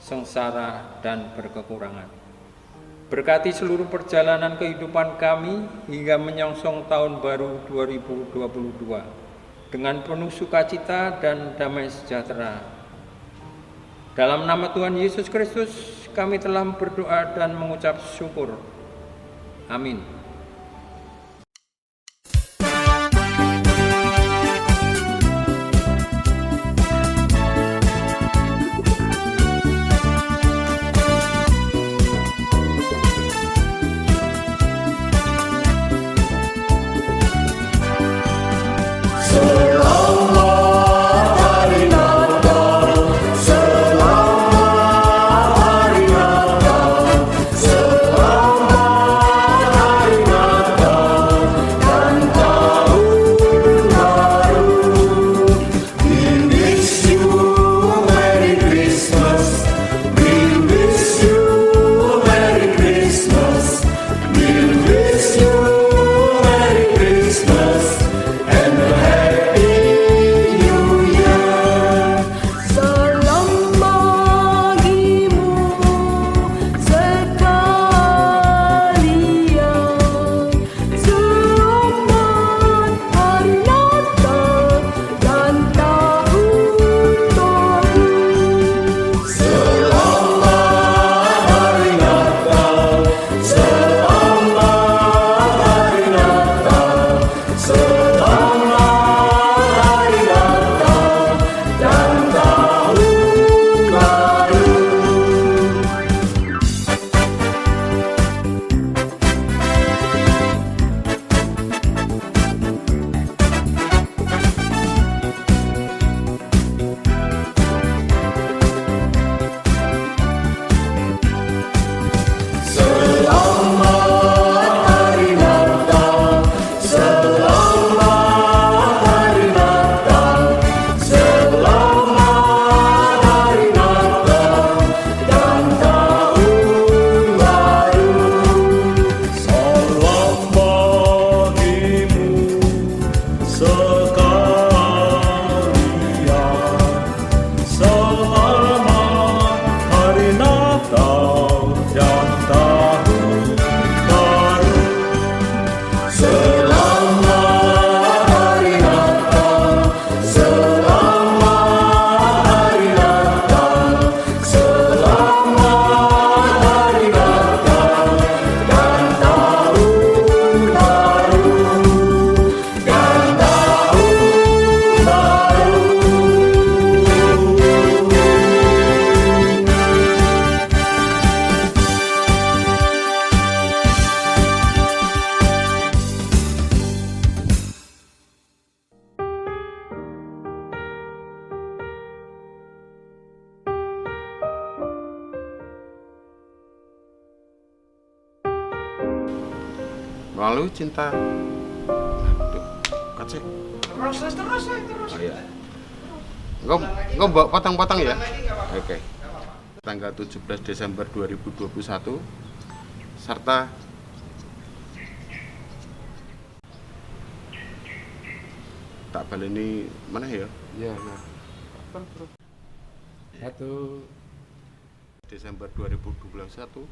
S7: sengsara, dan berkekurangan. Berkati seluruh perjalanan kehidupan kami hingga menyongsong tahun baru 2022 dengan penuh sukacita dan damai sejahtera. Dalam nama Tuhan Yesus Kristus, kami telah berdoa dan mengucap syukur. Amin.
S3: Selamat hari
S4: melalui cinta. Aduh, kacek.
S7: Terus.
S4: Oh iya. Enggak bawa potong-potong ya? Oke. Tanggal 17 Desember 2021 serta tak baleni mana ya?
S8: Iya. Satu.
S4: Desember 2021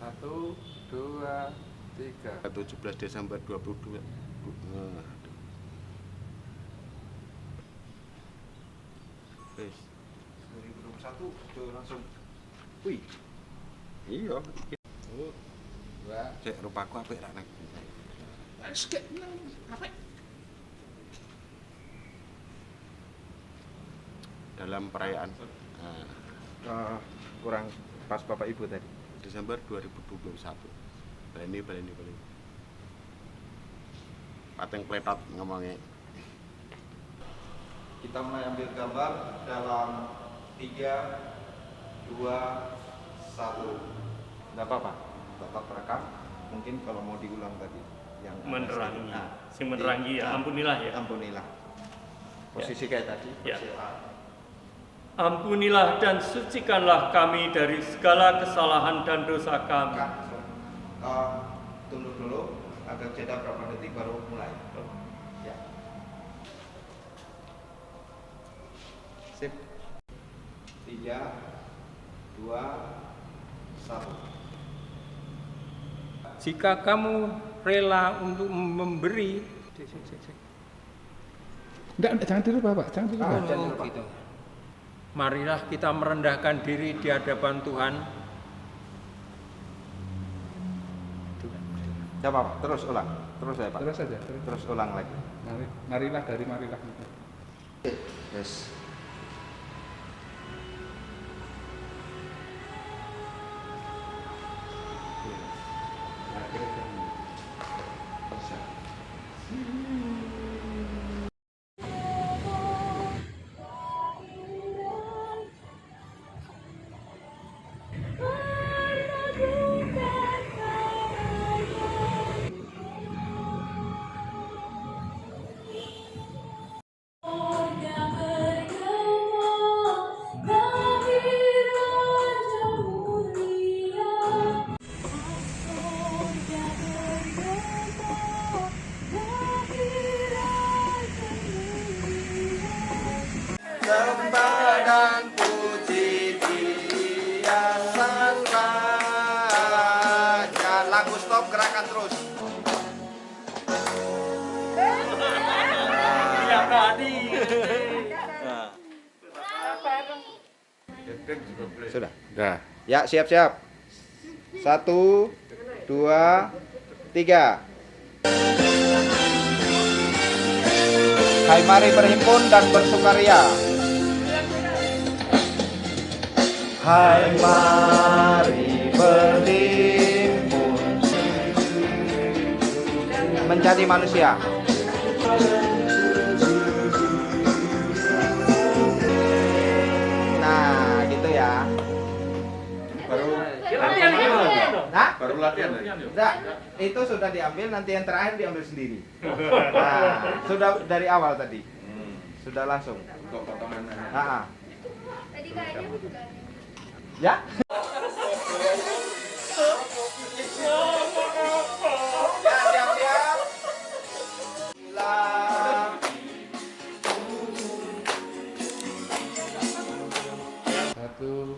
S8: Satu, dua, tiga.
S4: 17 Desember 2022. Wis
S8: 2021 itu langsung.
S4: wih. Iya.
S8: Dua.
S4: Cek rupaku apik ra nek. Dalam perayaan
S8: Kurang pas Bapak Ibu tadi.
S4: Desember 2021. Baleni. Pateng pletot ngomongnya.
S8: Kita mulai ambil gambar dalam 3, 2, 1. Enggak apa-apa. Tetap rekam. Mungkin kalau mau diulang tadi yang
S5: Menerangi.
S8: Nah,
S5: Si menerangi ya, ampunilah ya.
S8: Ampunilah. Posisi kayak tadi.
S5: Ya.
S8: Posisi A.
S5: Ampunilah dan sucikanlah kami dari segala kesalahan dan dosa kami.
S8: Tunduk dulu, agak jeda berapa detik baru mulai. Ya. Sip. 3, 2, 1.
S7: Jika kamu rela untuk memberi,
S9: Enggak, jangan dirubah, Pak. Jangan dirubah.
S7: gitu. Marilah kita merendahkan diri di hadapan Tuhan.
S8: Ya Pak, terus ulang. Terus ya Pak.
S9: Terus saja.
S8: Terus ulang lagi.
S9: Marilah dari marilah.
S8: Yes. Sembah dan puji Dia Sang Raja. Lagu stop, gerakan terus.
S5: Ya tadi.
S8: Sudah.
S4: Dah.
S8: Ya, siap-siap. 1, 2, 3. Hai, mari berhimpun dan bersukaria. Hai, mari berhimpun menjadi manusia. Nah, gitu ya.
S5: Latihan gimana?
S8: Nah,
S4: Baru latihan ya?
S8: enggak, itu sudah diambil, nanti yang terakhir diambil sendiri. Nah, sudah dari awal tadi. Sudah langsung.
S4: Untuk potongan.
S8: Nah, ya. Ya, siap-siap. Hilang.
S9: 1, 2,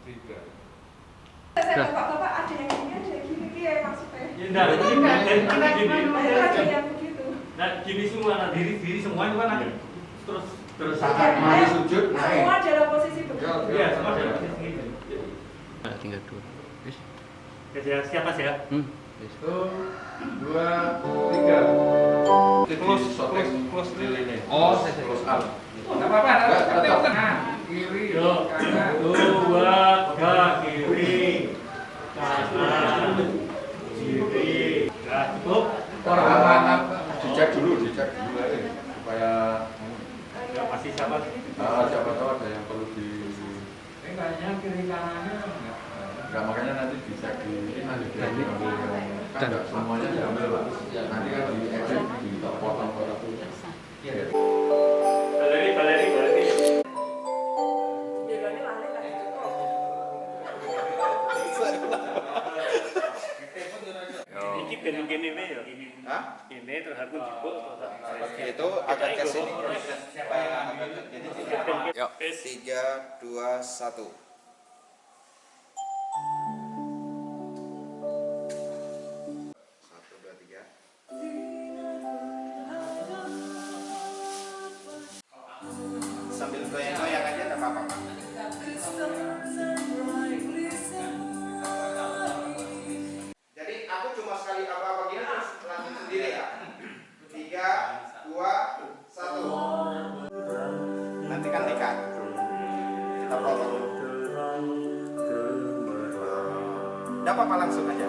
S9: 3.
S10: Bapak-bapak ada yang gini, ada yang gini, ya maksudnya.
S5: Nah, gini.
S10: Ada yang begitu.
S5: Nah, gini semua, nah diri semua itu kan ada. Terus
S10: Mari sujud, semua dalam posisi begitu.
S5: Iya, semua dalam posisi gitu.
S4: Tinggal 2.
S5: Ya, siapa sih ya?
S9: 1, 2, 3.
S5: Close lilin.
S9: Oh, close up. Enggak apa-apa, nanti tengah, kiri, kanan.
S5: 2 ke kiri. Kanan. Kiri. Nah, cukup.
S9: Orang dicek dulu aja supaya
S8: Dan semuanya diambil Pak. Nanti kan diedit, dipotong-potong.
S5: Baleri. Iki ben gini ya.
S8: Hah?
S5: Ini terus aku jebuk.
S8: Itu agak ke sini. Yuk, 3, 2, 1. Sambil goyang-goyang aja enggak apa-apa. Jadi aku cuma sekali apa-apa gini terus lanjut sendiri ya. 3, 2, 1. Nanti kan tikan. Kita potong. Enggak apa-apa langsung aja.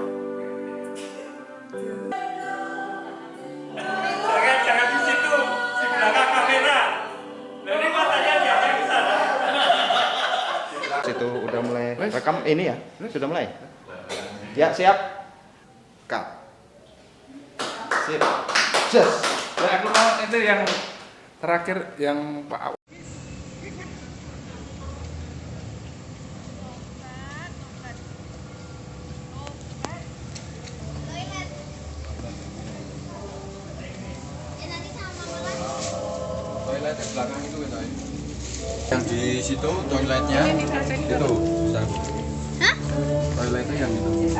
S5: Jangan di situ, di belakang kamera. Dari matanya jangan ke sana.
S8: Situ udah mulai rekam ini ya? Sudah mulai? Ya, siap. Cut. Sip. Just.
S9: Ya, aku mau itu yang terakhir yang Pak. Toiletnya belakang itu kan. Yang di situ toiletnya itu. Hah? Toiletnya yang itu.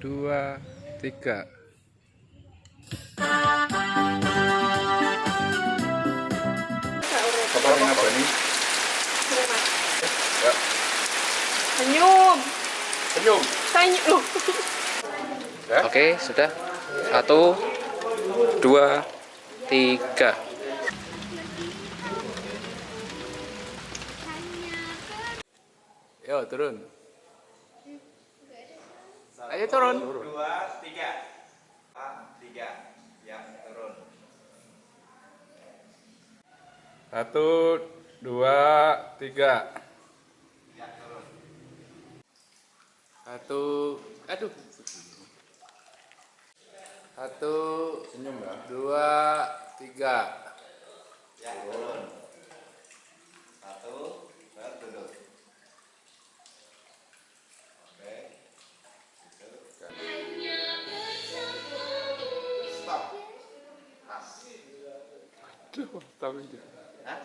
S9: Dua, tiga. Bapak dengan apa nih? Ya.
S10: Senyum.
S9: Senyum.
S10: Senyum.
S9: Ya. Oke, sudah. 1, 2, 3. Yo, turun. Ayo turun.
S8: 2, 3. 3. Ya, turun.
S9: 1, 2, 3.
S8: Ya, turun.
S9: 1, aduh. 1, senyum ya. 2, 3.
S8: Ya, turun. 1, duduk. Oke. Stop. Pas.
S9: Aduh, tapi
S8: Hah?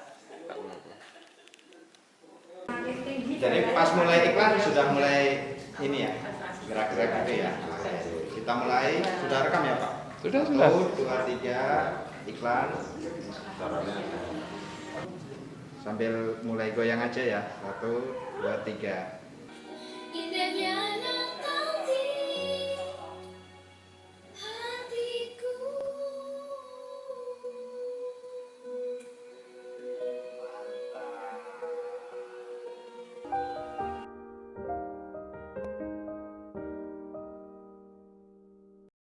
S8: Jadi pas mulai iklan sudah mulai ini ya, gerak-gerak gitu ya. Kita mulai, sudah rekam ya Pak?
S9: Sudah.
S8: 1, 2, 3, iklan. Sambil mulai goyang aja ya. 1, 2, 3.